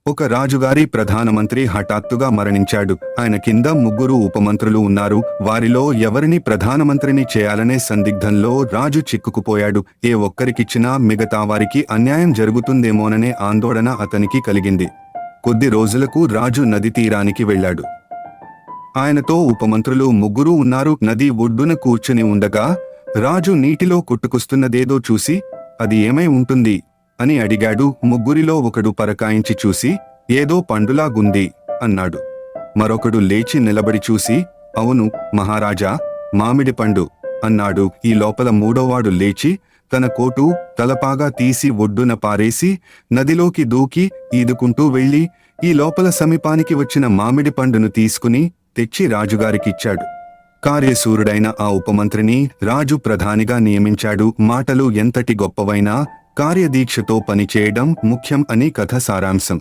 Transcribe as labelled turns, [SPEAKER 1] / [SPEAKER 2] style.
[SPEAKER 1] ఒక రాజుగారి ప్రధానమంత్రి హఠాత్తుగా మరణించాడు. ఆయన కింద 3 ఉపమంత్రులు ఉన్నారు. వారిలో ఎవరిని ప్రధానమంత్రిని చేయాలనే సందిగ్ధంలో రాజు చిక్కుకుపోయాడు. ఏ ఒక్కరికిచ్చినా మిగతా వారికి అన్యాయం జరుగుతుందేమోననే ఆందోళన అతనికి కలిగింది. కొద్ది రోజులకు రాజు నది తీరానికి వెళ్ళాడు. ఆయనతో ఉపమంత్రులు 3 ఉన్నారు. నది ఒడ్డున కూర్చుని ఉండగా రాజు నీటిలో కొట్టుకొస్తున్నదేదో చూసి, అది ఏమై ఉంటుంది అని అడిగాడు. 3లో ఒకడు పరకాయించి చూసి, ఏదో పండులాగుంది అన్నాడు. మరొకడు లేచి నిలబడి చూసి, అవును మహారాజా, మామిడి పండు అన్నాడు. ఈ లోపల 3వాడు లేచి తన కోటు తలపాగా తీసి ఒడ్డున పారేసి నదిలోకి దూకి ఈదుకుంటూ వెళ్ళి ఈ లోపల సమీపానికి వచ్చిన మామిడి పండును తీసుకుని తెచ్చి రాజుగారికిచ్చాడు. కార్యశూరుడైన ఆ ఉపమంత్రిని రాజు ప్రధానిగా నియమించాడు. మాటలు ఎంతటి గొప్పవైనా కార్యదీక్షతో పనిచేయడం ముఖ్యం అని కథ సారాంశం.